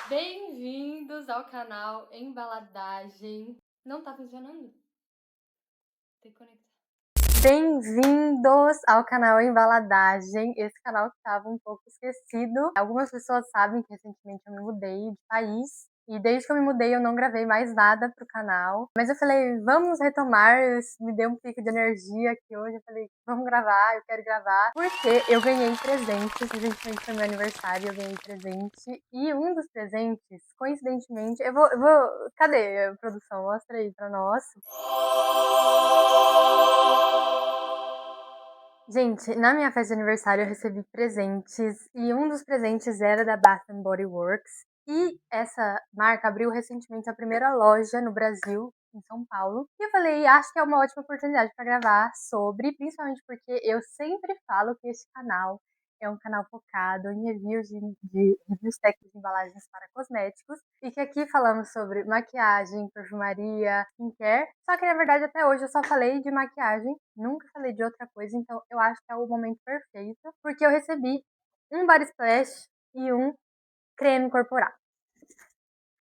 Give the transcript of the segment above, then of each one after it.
Bem-vindos ao canal Embaladagem. Não tá funcionando? Tem que conectar. Bem-vindos ao canal Embaladagem, esse canal que estava um pouco esquecido. Algumas pessoas sabem que recentemente eu me mudei de país e desde que eu me mudei eu não gravei mais nada pro canal. Mas eu falei, vamos retomar, isso me deu um pico de energia aqui hoje. Eu falei, vamos gravar, eu quero gravar. Porque eu ganhei presentes, recentemente foi meu aniversário, eu ganhei presente. E um dos presentes, coincidentemente, cadê a produção? Mostra aí pra nós. Gente, na minha festa de aniversário eu recebi presentes e um dos presentes era da Bath Body Works. E essa marca abriu recentemente a primeira loja no Brasil, em São Paulo. E eu falei, acho que é uma ótima oportunidade para gravar sobre, principalmente porque eu sempre falo que esse canal é um canal focado em reviews de reviews técnicos de embalagens para cosméticos e que aqui falamos sobre maquiagem, perfumaria, skincare. Só que na verdade até hoje eu só falei de maquiagem, nunca falei de outra coisa, então eu acho que é o momento perfeito, porque eu recebi um body splash e um creme corporal.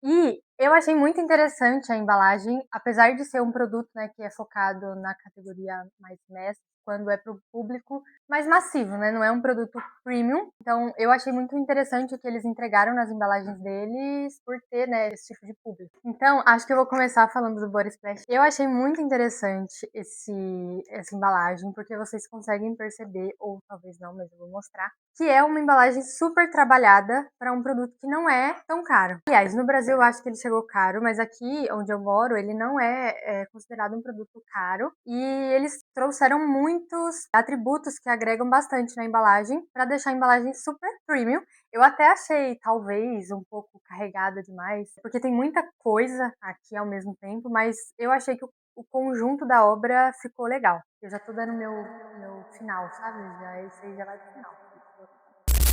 E eu achei muito interessante a embalagem, apesar de ser um produto, né, que é focado na categoria mais mass, quando é para o público mais massivo, né? Não é um produto premium. Então, eu achei muito interessante o que eles entregaram nas embalagens deles por ter, né, esse tipo de público. Então, acho que eu vou começar falando do Body Splash. Eu achei muito interessante essa embalagem, porque vocês conseguem perceber, ou talvez não, mas eu vou mostrar, que é uma embalagem super trabalhada para um produto que não é tão caro. Aliás, no Brasil eu acho que ele chegou caro, mas aqui onde eu moro ele não é considerado um produto caro e eles trouxeram muitos atributos que agregam bastante na embalagem para deixar a embalagem super premium. Eu até achei talvez um pouco carregada demais, porque tem muita coisa aqui ao mesmo tempo, mas eu achei que o conjunto da obra ficou legal. Eu já tô dando meu final, sabe? Esse aí já vai pro final.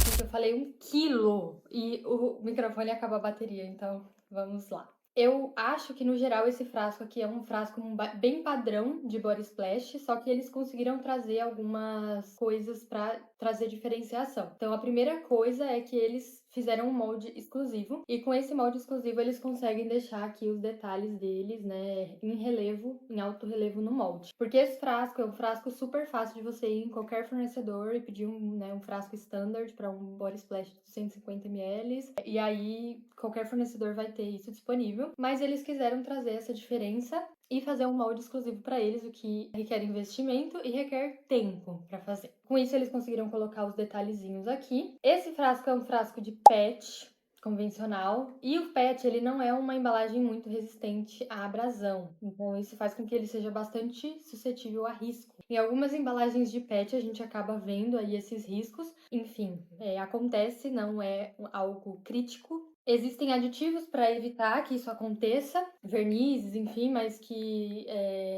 Porque eu falei 1 quilo e o microfone acaba a bateria, então vamos lá. Eu acho que no geral esse frasco aqui é um frasco bem padrão de body splash, só que eles conseguiram trazer algumas coisas para trazer diferenciação. Então a primeira coisa é que eles fizeram um molde exclusivo e com esse molde exclusivo eles conseguem deixar aqui os detalhes deles, né, em relevo, em alto relevo no molde. Porque esse frasco é um frasco super fácil de você ir em qualquer fornecedor e pedir um frasco standard para um body splash de 150 ml e aí qualquer fornecedor vai ter isso disponível, mas eles quiseram trazer essa diferença e fazer um molde exclusivo para eles, o que requer investimento e requer tempo para fazer. Com isso, eles conseguiram colocar os detalhezinhos aqui. Esse frasco é um frasco de PET convencional e o PET ele não é uma embalagem muito resistente à abrasão, então isso faz com que ele seja bastante suscetível a risco. Em algumas embalagens de PET a gente acaba vendo aí esses riscos, enfim, acontece, não é algo crítico. Existem aditivos para evitar que isso aconteça, vernizes, enfim, mas que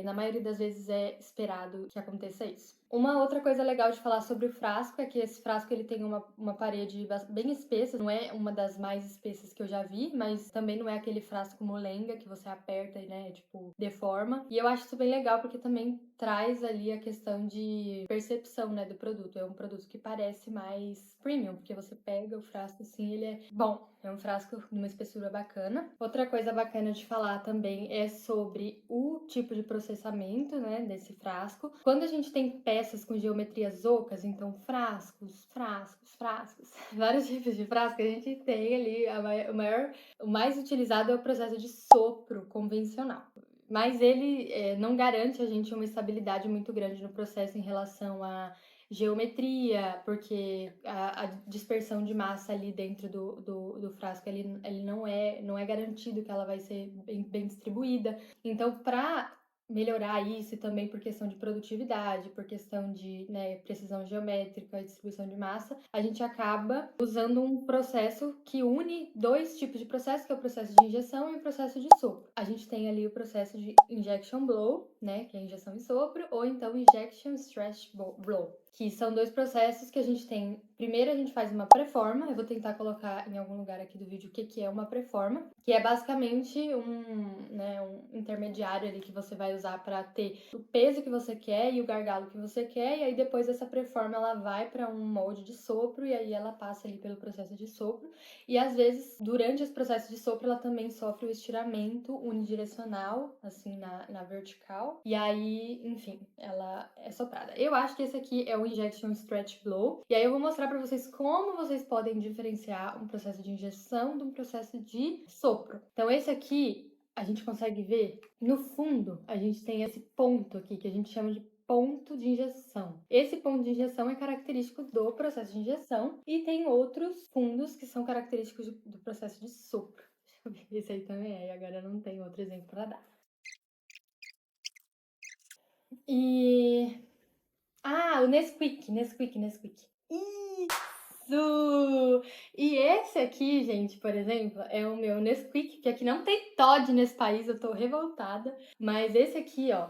na maioria das vezes é esperado que aconteça isso. Uma outra coisa legal de falar sobre o frasco é que esse frasco ele tem uma parede bem espessa, não é uma das mais espessas que eu já vi, mas também não é aquele frasco molenga que você aperta e, né, tipo, deforma. E eu acho isso bem legal porque também traz ali a questão de percepção, né, do produto. É um produto que parece mais premium, porque você pega o frasco assim, ele é bom. É um frasco de uma espessura bacana. Outra coisa bacana de falar também é sobre o tipo de processamento, né, desse frasco. Quando a gente tem peças com geometrias ocas, então frascos, vários tipos de frasco, a gente tem ali o mais utilizado é o processo de sopro convencional. Mas ele não garante a gente uma estabilidade muito grande no processo em relação a geometria, porque a dispersão de massa ali dentro do frasco ele não é garantido que ela vai ser bem distribuída. Então, para melhorar isso e também por questão de produtividade, por questão de, né, precisão geométrica e distribuição de massa, a gente acaba usando um processo que une dois tipos de processo, que é o processo de injeção e o processo de sopro. A gente tem ali o processo de injection blow, né, que é injeção e sopro, ou então injection stretch blow, que são 2 processos que a gente tem. Primeiro a gente faz uma pré-forma, eu vou tentar colocar em algum lugar aqui do vídeo o que é uma pré-forma, que é basicamente um intermediário ali que você vai usar para ter o peso que você quer e o gargalo que você quer, e aí depois essa pré-forma ela vai para um molde de sopro e aí ela passa ali pelo processo de sopro. E às vezes, durante esse processo de sopro, ela também sofre o estiramento unidirecional, assim, na vertical. E aí, enfim, ela é soprada. Eu acho que esse aqui é o Injection Stretch Blow. E aí eu vou mostrar pra vocês como vocês podem diferenciar um processo de injeção de um processo de sopro. Então esse aqui, a gente consegue ver, no fundo, a gente tem esse ponto aqui, que a gente chama de ponto de injeção. Esse ponto de injeção é característico do processo de injeção e tem outros fundos que são característicos do processo de sopro. Deixa eu ver, esse aí também é, e agora não tem outro exemplo para dar. E... Ah, o Nesquik. Isso! E esse aqui, gente, por exemplo, é o meu Nesquik, que aqui não tem Toddy nesse país, eu tô revoltada. Mas esse aqui, ó,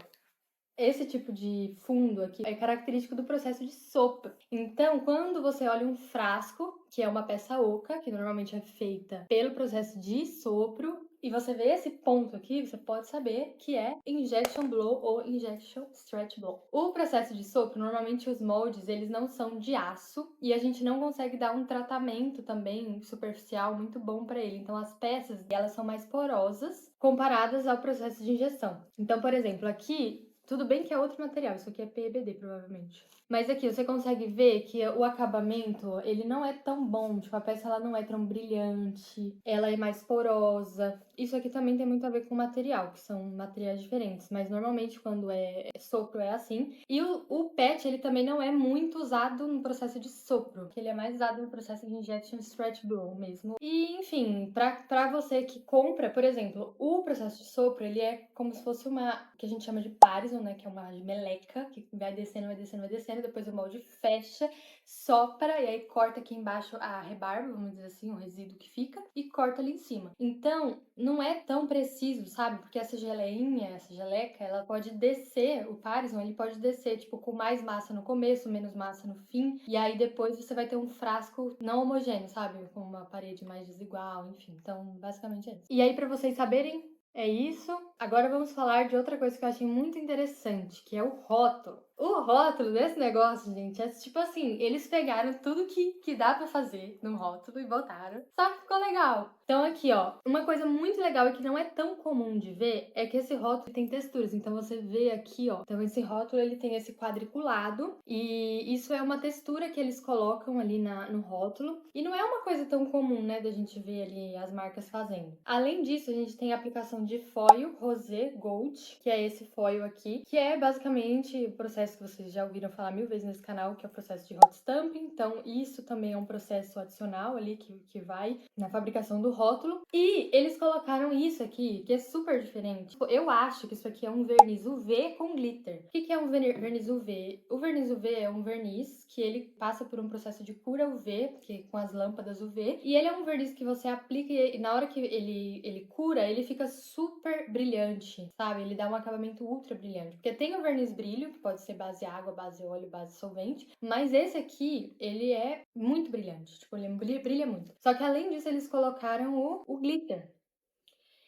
esse tipo de fundo aqui é característico do processo de sopro. Então, quando você olha um frasco, que é uma peça oca, que normalmente é feita pelo processo de sopro, e você vê esse ponto aqui, você pode saber que é injection blow ou injection stretch blow. O processo de sopro, normalmente os moldes, eles não são de aço e a gente não consegue dar um tratamento também superficial muito bom para ele. Então, as peças, elas são mais porosas comparadas ao processo de injeção. Então, por exemplo, aqui tudo bem que é outro material, isso aqui é PEBD, provavelmente. Mas aqui você consegue ver que o acabamento, ele não é tão bom. Tipo, a peça ela não é tão brilhante, ela é mais porosa. Isso aqui também tem muito a ver com material, que são materiais diferentes. Mas normalmente quando é sopro é assim. E o PET, ele também não é muito usado no processo de sopro, que ele é mais usado no processo de injection stretch blow mesmo. E, enfim, pra você que compra, por exemplo, o processo de sopro, ele é como se fosse uma, que a gente chama de Parison, né, que é uma meleca, que vai descendo, vai descendo, vai descendo, depois o molde fecha, sopra, e aí corta aqui embaixo a rebarba, vamos dizer assim, o resíduo que fica, e corta ali em cima. Então, não é tão preciso, sabe? Porque essa geleinha, essa geleca, ela pode descer, o Parison, ele pode descer, tipo, com mais massa no começo, menos massa no fim, e aí depois você vai ter um frasco não homogêneo, sabe? Com uma parede mais desigual, enfim. Então, basicamente é isso. E aí, pra vocês saberem, é isso. Agora vamos falar de outra coisa que eu achei muito interessante, que é o rótulo. O rótulo desse negócio, gente, é tipo assim, eles pegaram tudo que dá pra fazer no rótulo e botaram. Só que ficou legal. Então aqui, ó, uma coisa muito legal e que não é tão comum de ver é que esse rótulo tem texturas. Então você vê aqui, ó. Então esse rótulo ele tem esse quadriculado e isso é uma textura que eles colocam ali no rótulo. E não é uma coisa tão comum, né, da gente ver ali as marcas fazendo. Além disso, a gente tem a aplicação de foil rosé gold, que é esse foil aqui, que é basicamente o processo que vocês já ouviram falar mil vezes nesse canal, que é o processo de hot stamping. Então isso também é um processo adicional ali que vai na fabricação do rótulo. E eles colocaram isso aqui, que é super diferente. Eu acho que isso aqui é um verniz UV com glitter. O que é um verniz UV? O verniz UV é um verniz que ele passa por um processo de cura UV, que com as lâmpadas UV, e ele é um verniz que você aplica e na hora que ele cura, ele fica super brilhante, sabe? Ele dá um acabamento ultra brilhante. Porque tem o verniz brilho, que pode ser base água, base óleo, base solvente, mas esse aqui, ele é muito brilhante, tipo, ele brilha muito. Só que além disso, eles colocaram o glitter.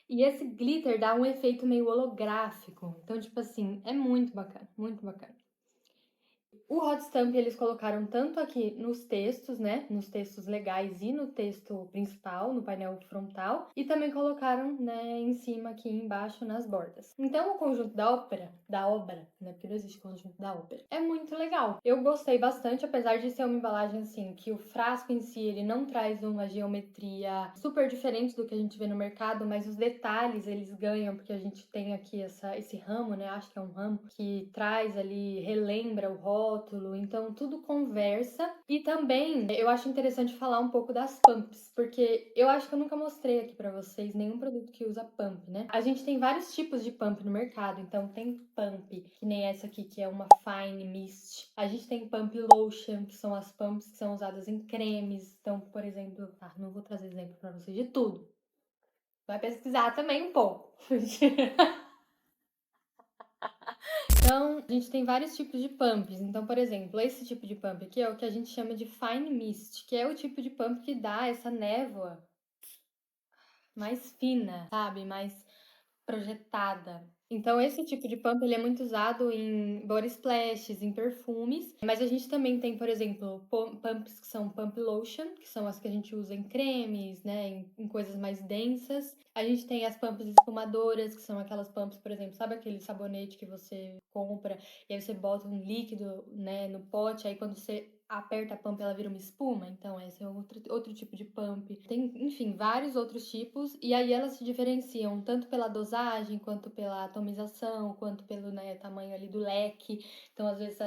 E esse glitter dá um efeito meio holográfico. Então, tipo assim, é muito bacana, muito bacana. O hot stamp eles colocaram tanto aqui nos textos, né, nos textos legais e no texto principal, no painel frontal, e também colocaram, né, em cima aqui embaixo nas bordas. Então o conjunto da obra, né, porque não existe conjunto da ópera, é muito legal. Eu gostei bastante, apesar de ser uma embalagem assim, que o frasco em si, ele não traz uma geometria super diferente do que a gente vê no mercado, mas os detalhes eles ganham, porque a gente tem aqui esse ramo, né, acho que é um ramo, que traz ali, relembra o rótulo, então tudo conversa. E também eu acho interessante falar um pouco das pumps, porque eu acho que eu nunca mostrei aqui pra vocês nenhum produto que usa pump, né? A gente tem vários tipos de pump no mercado, então tem pump, que nem essa aqui, que é uma fine mist. A gente tem pump lotion, que são as pumps que são usadas em cremes. Então, por exemplo, não vou trazer exemplo pra vocês de tudo. Vai pesquisar também um pouco. Então, a gente tem vários tipos de pumps. Então, por exemplo, esse tipo de pump aqui é o que a gente chama de fine mist, que é o tipo de pump que dá essa névoa mais fina, sabe? Mais projetada. Então, esse tipo de pump ele é muito usado em body splashes, em perfumes, mas a gente também tem, por exemplo, pumps que são pump lotion, que são as que a gente usa em cremes, né, em coisas mais densas. A gente tem as pumps espumadoras, que são aquelas pumps, por exemplo, sabe aquele sabonete que você compra e aí você bota um líquido, né, no pote, aí quando você aperta a pump ela vira uma espuma, então esse é outro tipo de pump. Tem, enfim, vários outros tipos, e aí elas se diferenciam tanto pela dosagem, quanto pela atomização, quanto pelo, né, tamanho ali do leque. Então, às vezes,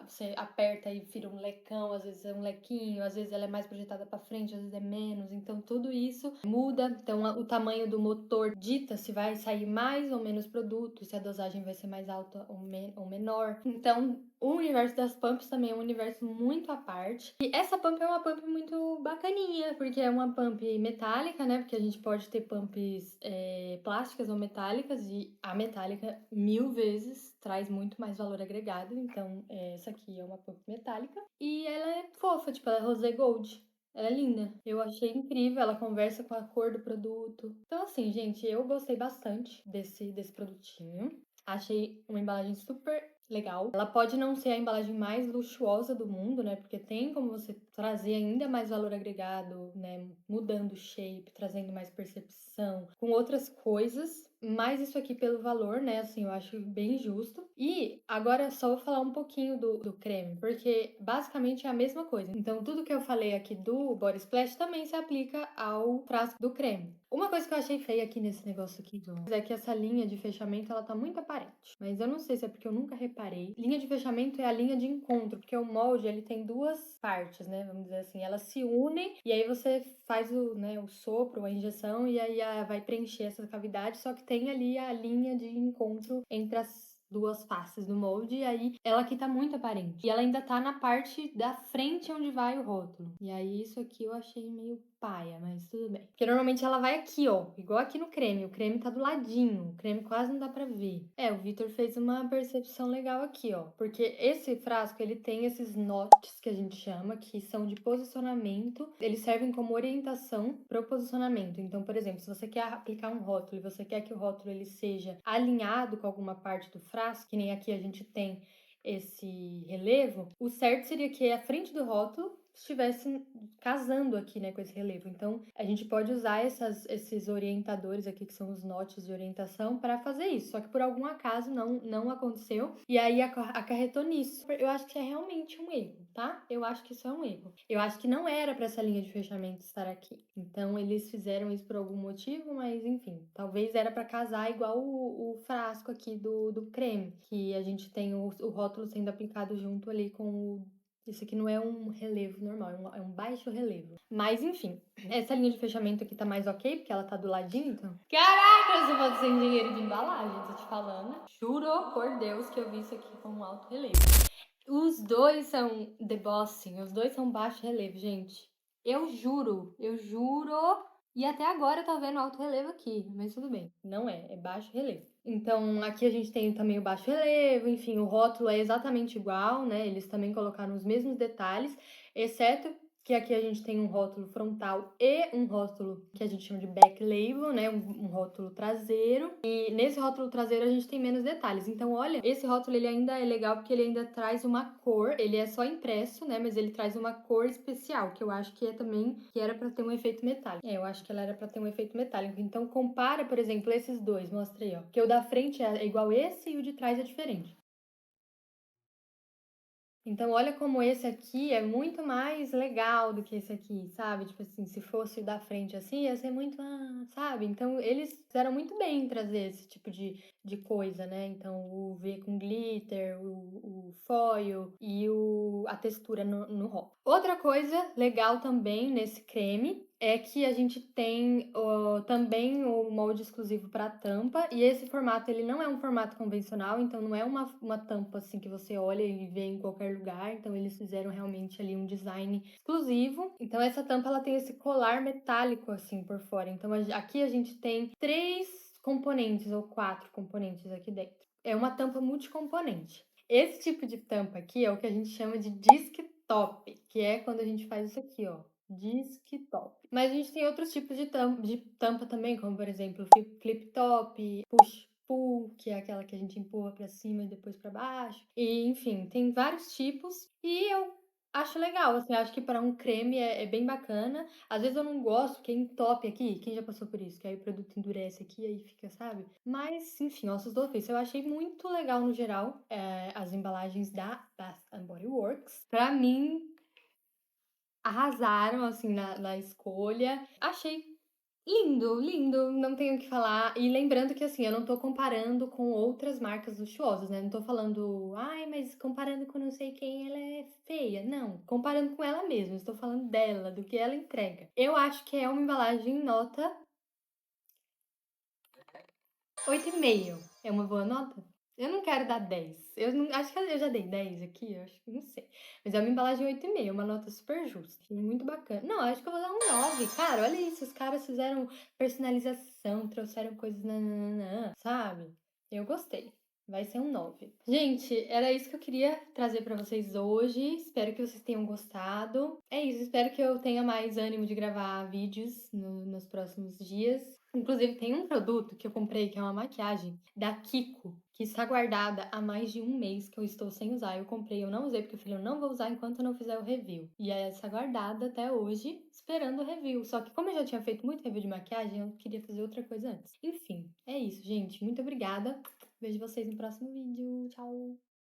você aperta e vira um lecão, às vezes é um lequinho, às vezes ela é mais projetada para frente, às vezes é menos. Então, tudo isso muda. Então, o tamanho do motor dita se vai sair mais ou menos produto, se a dosagem vai ser mais alta ou menor. Então, o universo das pumps também é um universo muito à parte. E essa pump é uma pump muito bacaninha, porque é uma pump metálica, né? Porque a gente pode ter pumps plásticas ou metálicas, e a metálica, 1000 vezes, traz muito mais valor agregado. Então, essa aqui é uma pump metálica. E ela é fofa, tipo, ela é rosé gold. Ela é linda. Eu achei incrível, ela conversa com a cor do produto. Então, assim, gente, eu gostei bastante desse produtinho. Achei uma embalagem super legal. Ela pode não ser a embalagem mais luxuosa do mundo, né? Porque tem como você trazer ainda mais valor agregado, né? Mudando o shape, trazendo mais percepção, com outras coisas. Mas isso aqui pelo valor, né? Assim, eu acho bem justo. E agora só vou falar um pouquinho do creme, porque basicamente é a mesma coisa. Então, tudo que eu falei aqui do Body Splash também se aplica ao frasco do creme. Uma coisa que eu achei feia aqui nesse negócio aqui, é que essa linha de fechamento, ela tá muito aparente. Mas eu não sei se é porque eu nunca reparei. Linha de fechamento é a linha de encontro, porque o molde, ele tem duas partes, né? Vamos dizer assim, elas se unem e aí você faz o sopro, a injeção, e aí vai preencher essa cavidade, só que tem ali a linha de encontro entre as duas faces do molde, e aí ela aqui tá muito aparente. E ela ainda tá na parte da frente onde vai o rótulo. E aí isso aqui eu achei meio paia, mas tudo bem. Porque normalmente ela vai aqui, ó, igual aqui no creme. O creme tá do ladinho, o creme quase não dá pra ver. O Vitor fez uma percepção legal aqui, ó, porque esse frasco, ele tem esses notches que a gente chama, que são de posicionamento. Eles servem como orientação pro posicionamento. Então, por exemplo, se você quer aplicar um rótulo e você quer que o rótulo ele seja alinhado com alguma parte do frasco, que nem aqui a gente tem esse relevo, o certo seria que a frente do rótulo estivesse casando aqui, né, com esse relevo. Então, a gente pode usar esses orientadores aqui, que são os notches de orientação, para fazer isso. Só que por algum acaso não aconteceu, e aí acarretou nisso. Eu acho que é realmente um erro, tá? Eu acho que isso é um erro. Eu acho que não era para essa linha de fechamento estar aqui. Então, eles fizeram isso por algum motivo, mas enfim, talvez era para casar igual o frasco aqui do creme, que a gente tem o rótulo sendo aplicado junto ali com o. Isso aqui não é um relevo normal, é um baixo relevo. Mas, enfim, essa linha de fechamento aqui tá mais ok, porque ela tá do ladinho, então. Caraca, você pode ser engenheiro de embalagem, tô te falando. Juro por Deus que eu vi isso aqui com um alto relevo. Os dois são debossing, os dois são baixo relevo, gente. Eu juro. E até agora eu tô vendo alto relevo aqui, mas tudo bem. Não é baixo relevo. Então, aqui a gente tem também o baixo relevo, enfim, o rótulo é exatamente igual, né? Eles também colocaram os mesmos detalhes, exceto que aqui a gente tem um rótulo frontal e um rótulo que a gente chama de back label, né? Um rótulo traseiro. E nesse rótulo traseiro a gente tem menos detalhes. Então, olha, esse rótulo ele ainda é legal porque ele ainda traz uma cor. Ele é só impresso, né? Mas ele traz uma cor especial, que eu acho que é também que era para ter um efeito metálico. Eu acho que ela era para ter um efeito metálico. Então, compara, por exemplo, esses dois. Mostra aí, ó. Que o da frente é igual esse e o de trás é diferente. Então, olha como esse aqui é muito mais legal do que esse aqui, sabe? Tipo assim, se fosse o da frente assim, ia ser muito, sabe? Então, eles fizeram muito bem em trazer esse tipo de coisa, né? Então, o V com glitter, o foil e a textura no rótulo. Outra coisa legal também nesse creme é que a gente tem também o molde exclusivo para tampa, e esse formato ele não é um formato convencional, então não é uma tampa assim que você olha e vê em qualquer lugar, então eles fizeram realmente ali um design exclusivo. Então essa tampa ela tem esse colar metálico assim por fora, então aqui a gente tem 3 componentes ou 4 componentes aqui dentro. é uma tampa multicomponente. Esse tipo de tampa aqui é o que a gente chama de disc top, que é quando a gente faz isso aqui, ó, disc top. Mas a gente tem outros tipos de tampa também, como por exemplo, flip top, push pull, que é aquela que a gente empurra pra cima e depois pra baixo. E enfim, tem vários tipos e eu acho legal, assim, acho que para um creme é bem bacana. Às vezes eu não gosto que entope aqui, quem já passou por isso? Que aí o produto endurece aqui e aí fica, sabe? Mas, enfim, ossos do ofício. Eu achei muito legal no geral as embalagens da Bath and Body Works. Pra mim, arrasaram, assim, na escolha. Achei lindo, lindo, não tenho o que falar. E lembrando que, assim, eu não tô comparando com outras marcas luxuosas, né? Não tô falando, ai, mas comparando com não sei quem, ela é feia. Não, comparando com ela mesma. Estou falando dela, do que ela entrega. Eu acho que é uma embalagem nota 8,5. É uma boa nota? Eu não quero dar 10. Eu não, acho que eu já dei 10 aqui, eu acho que não sei. Mas é uma embalagem 8,5, uma nota super justa. Achei muito bacana. Não, acho que eu vou dar um 9. Cara, olha isso, os caras fizeram personalização, trouxeram coisas nananã, sabe? Eu gostei. Vai ser um 9. Gente, era isso que eu queria trazer pra vocês hoje. Espero que vocês tenham gostado. É isso, espero que eu tenha mais ânimo de gravar vídeos nos próximos dias. Inclusive, tem um produto que eu comprei que é uma maquiagem da Kiko, que está guardada há mais de um mês que eu estou sem usar. Eu comprei, eu não usei porque eu falei, eu não vou usar enquanto eu não fizer o review. E aí está guardada até hoje, esperando o review. Só que como eu já tinha feito muito review de maquiagem, eu queria fazer outra coisa antes. Enfim, é isso, gente. Muito obrigada. Vejo vocês no próximo vídeo. Tchau!